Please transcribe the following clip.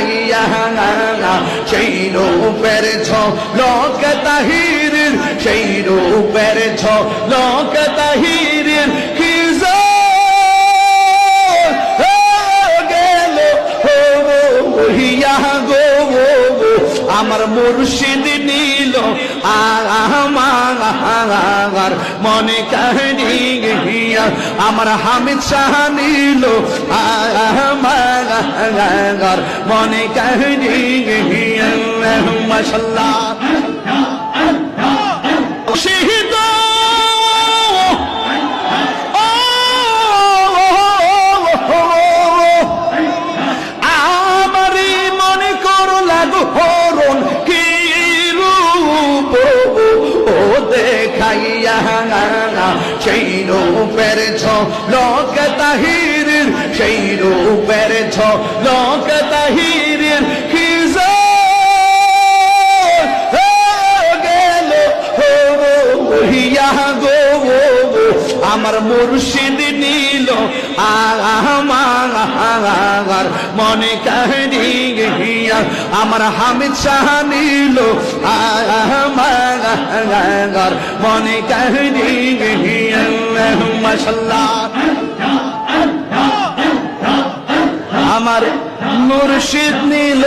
দেখাইয়া সেই রূপের ঝলক তাহিরের, সেই রূপের ঝলক তাহিরের কি গেল হইয়া গো আমার মুর্শিদ নীল আমার মনে কাহিয়া, আমার হামিদ শাহ নীল আমার মনে কাহিয়া। মাশাআল্লাহ শহীদ আমারই মনে করো লাগো হরণ কি রূপ ও দেখাইয়া সেই রূপের ঝলক তাহিরের, সেই রূপের ঝলক তাহিরের কি গেল হইয়া গো আমার মুর্শিদ নীল আমার মনে কাহিয়া, আমার হামিদ শাহ নীল আমার মনে কাহিয়া। মাশাআল্লাহ আমার মুর্শিদ নীল